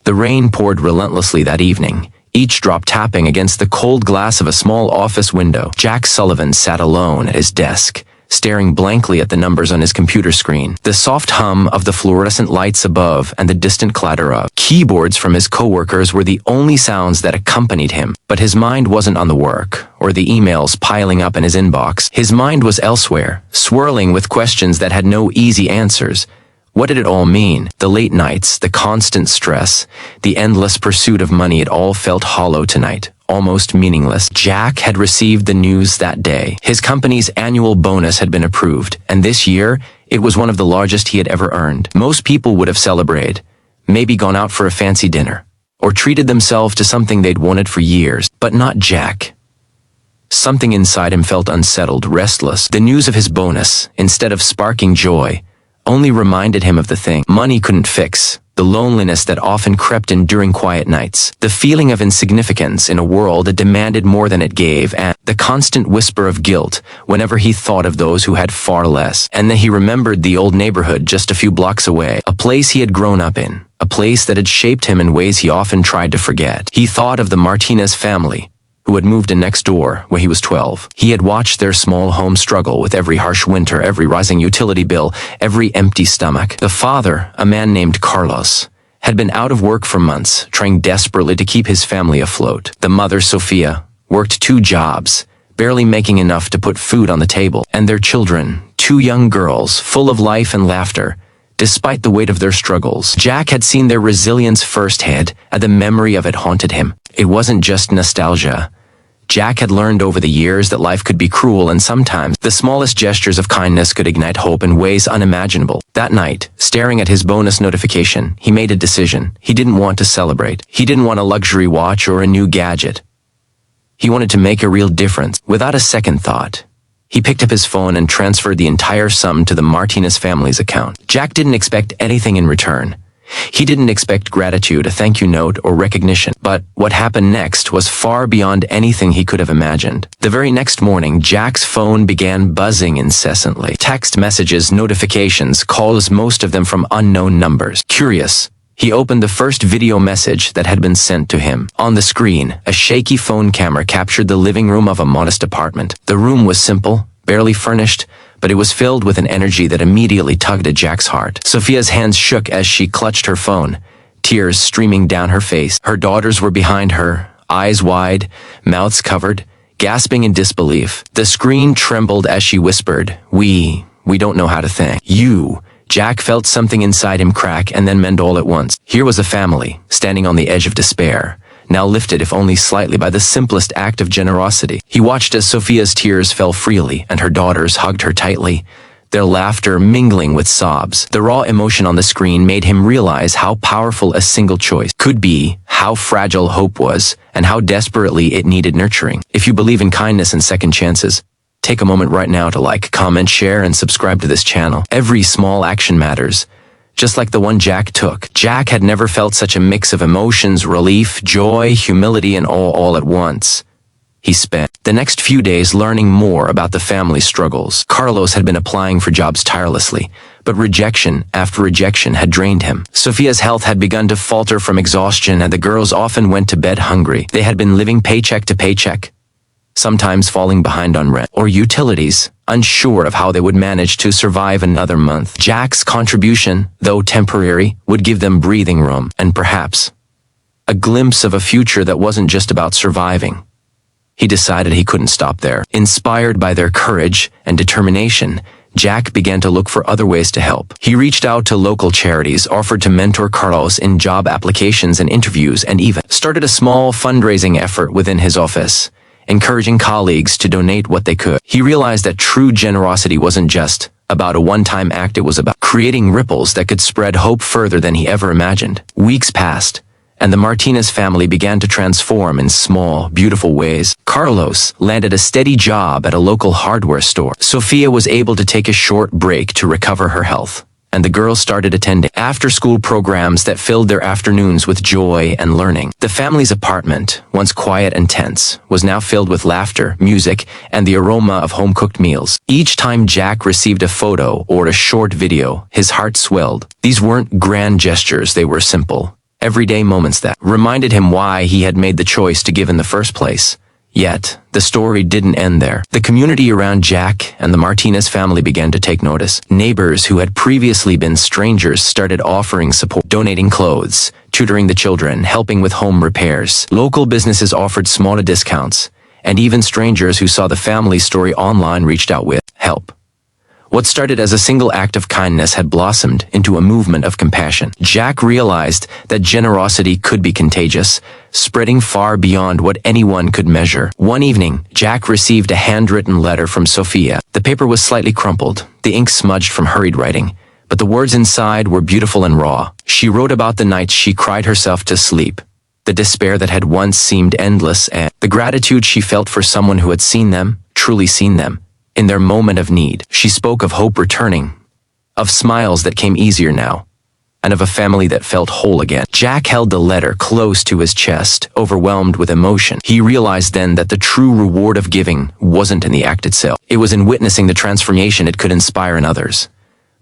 The rain poured relentlessly that evening, each drop tapping against the cold glass of a small office window. Jack Sullivan sat alone at his desk, staring blankly at the numbers on his computer screen. The soft hum of the fluorescent lights above and the distant clatter of keyboards from his coworkers were the only sounds that accompanied him. But his mind wasn't on the work, or the emails piling up in his inbox. His mind was elsewhere, swirling with questions that had no easy answers. What did it all mean? The late nights, the constant stress, the endless pursuit of money, it all felt hollow tonight. Almost meaningless. Jack had received the news that day. His company's annual bonus had been approved, and this year, it was one of the largest he had ever earned. Most people would have celebrated, maybe gone out for a fancy dinner, or treated themselves to something they'd wanted for years, but not Jack. Something inside him felt unsettled, restless. The news of his bonus, instead of sparking joy, only reminded him of the thing money couldn't fix. The loneliness that often crept in during quiet nights, the feeling of insignificance in a world that demanded more than it gave, and the constant whisper of guilt whenever he thought of those who had far less. And then he remembered the old neighborhood just a few blocks away, a place he had grown up in, a place that had shaped him in ways he often tried to forget. He thought of the Martinez family, who had moved in next door when he was 12. He had watched their small home struggle with every harsh winter, every rising utility bill, every empty stomach. The father, a man named Carlos, had been out of work for months, trying desperately to keep his family afloat. The mother, Sophia, worked 2 jobs, barely making enough to put food on the table. And their children, 2 young girls, full of life and laughter, despite the weight of their struggles. Jack had seen their resilience firsthand, and the memory of it haunted him. It wasn't just nostalgia. Jack had learned over the years that life could be cruel, and sometimes the smallest gestures of kindness could ignite hope in ways unimaginable. That night, staring at his bonus notification, he made a decision. He didn't want to celebrate. He didn't want a luxury watch or a new gadget. He wanted to make a real difference. Without a second thought, he picked up his phone and transferred the entire sum to the Martinez family's account. Jack didn't expect anything in return. He didn't expect gratitude, a thank you note, or recognition. But what happened next was far beyond anything he could have imagined. The very next morning, Jack's phone began buzzing incessantly. Text messages, notifications, calls, most of them from unknown numbers. Curious, he opened the first video message that had been sent to him. On the screen, a shaky phone camera captured the living room of a modest apartment. The room was simple, barely furnished, but it was filled with an energy that immediately tugged at Jack's heart. Sophia's hands shook as she clutched her phone, tears streaming down her face. Her daughters were behind her, eyes wide, mouths covered, gasping in disbelief. The screen trembled as she whispered, We don't know how to thank you." Jack felt something inside him crack and then mend all at once. Here was a family, standing on the edge of despair, now lifted if only slightly by the simplest act of generosity. He watched as Sophia's tears fell freely and her daughters hugged her tightly, their laughter mingling with sobs. The raw emotion on the screen made him realize how powerful a single choice could be, how fragile hope was, and how desperately it needed nurturing. If you believe in kindness and second chances, take a moment right now to like, comment, share, and subscribe to this channel. Every small action matters, just like the one Jack took. Jack had never felt such a mix of emotions, relief, joy, humility, and all at once. He spent the next few days learning more about the family's struggles. Carlos had been applying for jobs tirelessly, but rejection after rejection had drained him. Sophia's health had begun to falter from exhaustion, and the girls often went to bed hungry. They had been living paycheck to paycheck, sometimes falling behind on rent or utilities, unsure of how they would manage to survive another month. Jack's contribution, though temporary, would give them breathing room, and perhaps a glimpse of a future that wasn't just about surviving. He decided he couldn't stop there. Inspired by their courage and determination, Jack began to look for other ways to help. He reached out to local charities, offered to mentor Carlos in job applications and interviews, and even started a small fundraising effort within his office, encouraging colleagues to donate what they could. He realized that true generosity wasn't just about a one-time act, it was about creating ripples that could spread hope further than he ever imagined. Weeks passed, and the Martinez family began to transform in small, beautiful ways. Carlos landed a steady job at a local hardware store. Sophia was able to take a short break to recover her health, and the girls started attending after-school programs that filled their afternoons with joy and learning. The family's apartment, once quiet and tense, was now filled with laughter, music, and the aroma of home-cooked meals. Each time Jack received a photo or a short video, his heart swelled. These weren't grand gestures, they were simple, everyday moments that reminded him why he had made the choice to give in the first place. Yet, the story didn't end there. The community around Jack and the Martinez family began to take notice. Neighbors who had previously been strangers started offering support, donating clothes, tutoring the children, helping with home repairs. Local businesses offered smaller discounts, and even strangers who saw the family's story online reached out with help. What started as a single act of kindness had blossomed into a movement of compassion. Jack realized that generosity could be contagious, spreading far beyond what anyone could measure. One evening, Jack received a handwritten letter from Sophia. The paper was slightly crumpled, the ink smudged from hurried writing, but the words inside were beautiful and raw. She wrote about the nights she cried herself to sleep, the despair that had once seemed endless, and the gratitude she felt for someone who had seen them, truly seen them, in their moment of need. She spoke of hope returning, of smiles that came easier now, and of a family that felt whole again. Jack held the letter close to his chest, overwhelmed with emotion. He realized then that the true reward of giving wasn't in the act itself. It was in witnessing the transformation it could inspire in others.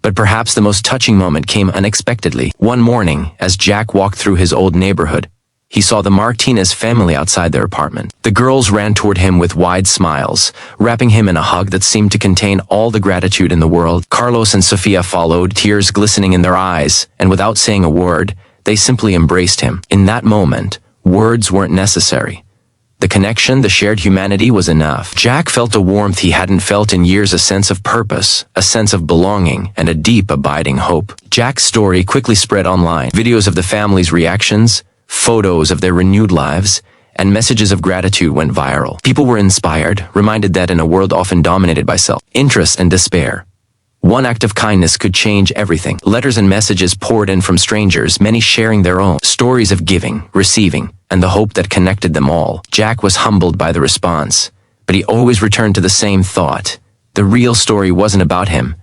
But perhaps the most touching moment came unexpectedly. One morning, as Jack walked through his old neighborhood, he saw the Martinez family outside their apartment. The girls ran toward him with wide smiles, wrapping him in a hug that seemed to contain all the gratitude in the world. Carlos and Sofia followed, tears glistening in their eyes, and without saying a word, they simply embraced him. In that moment, words weren't necessary. The connection, the shared humanity was enough. Jack felt a warmth he hadn't felt in years, a sense of purpose, a sense of belonging, and a deep, abiding hope. Jack's story quickly spread online. Videos of the family's reactions, photos of their renewed lives, and messages of gratitude went viral. People were inspired, reminded that in a world often dominated by self-interest and despair, one act of kindness could change everything. Letters and messages poured in from strangers, many sharing their own stories of giving, receiving, and the hope that connected them all. Jack was humbled by the response, but he always returned to the same thought. The real story wasn't about him.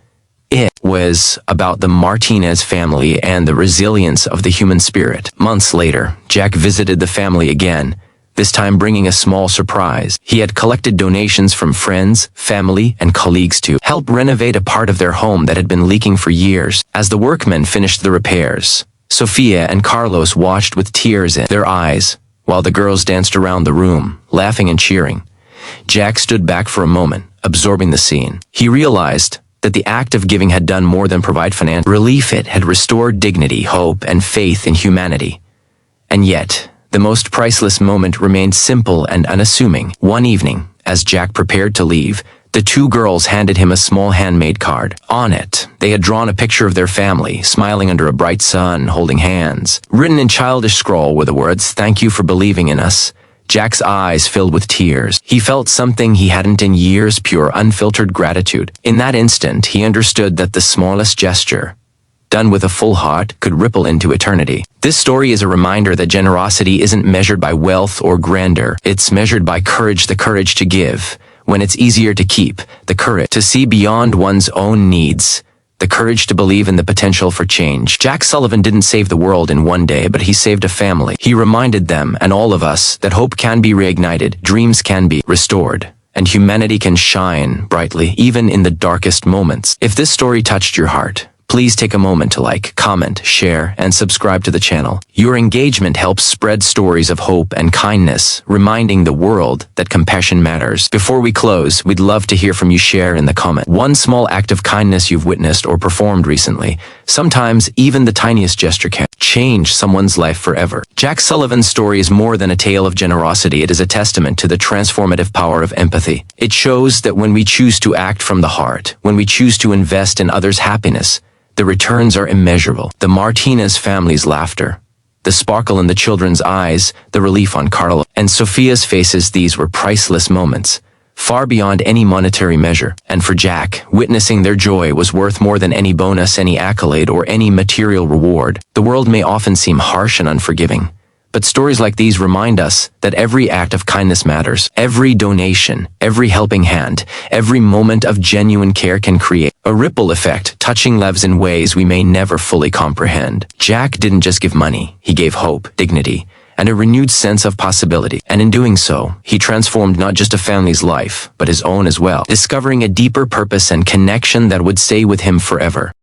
It was about the Martinez family and the resilience of the human spirit. Months later, Jack visited the family again, this time bringing a small surprise. He had collected donations from friends, family, and colleagues to help renovate a part of their home that had been leaking for years. As the workmen finished the repairs, Sofia and Carlos watched with tears in their eyes, while the girls danced around the room, laughing and cheering. Jack stood back for a moment, absorbing the scene. He realized that the act of giving had done more than provide financial relief. It had restored dignity, hope, and faith in humanity. And yet, the most priceless moment remained simple and unassuming. One evening, as Jack prepared to leave, the two girls handed him a small handmade card. On it, they had drawn a picture of their family, smiling under a bright sun, holding hands. Written in childish scrawl were the words, "Thank you for believing in us." Jack's eyes filled with tears. He felt something he hadn't in years, pure, unfiltered gratitude. In that instant, he understood that the smallest gesture, done with a full heart, could ripple into eternity. This story is a reminder that generosity isn't measured by wealth or grandeur. It's measured by courage, the courage to give when it's easier to keep, the courage to see beyond one's own needs, the courage to believe in the potential for change. Jack Sullivan didn't save the world in one day, but he saved a family. He reminded them, and all of us, that hope can be reignited, dreams can be restored, and humanity can shine brightly, even in the darkest moments. If this story touched your heart, please take a moment to like, comment, share, and subscribe to the channel. Your engagement helps spread stories of hope and kindness, reminding the world that compassion matters. Before we close, we'd love to hear from you. Share in the comment one small act of kindness you've witnessed or performed recently. Sometimes even the tiniest gesture can change someone's life forever. Jack Sullivan's story is more than a tale of generosity. It is a testament to the transformative power of empathy. It shows that when we choose to act from the heart, when we choose to invest in others' happiness, the returns are immeasurable. The Martinez family's laughter, the sparkle in the children's eyes, the relief on Carlo and Sophia's faces, these were priceless moments, far beyond any monetary measure. And for Jack, witnessing their joy was worth more than any bonus, any accolade, or any material reward. The world may often seem harsh and unforgiving, but stories like these remind us that every act of kindness matters. Every donation, every helping hand, every moment of genuine care can create a ripple effect, touching lives in ways we may never fully comprehend. Jack didn't just give money, he gave hope, dignity, and a renewed sense of possibility. And in doing so, he transformed not just a family's life, but his own as well, discovering a deeper purpose and connection that would stay with him forever.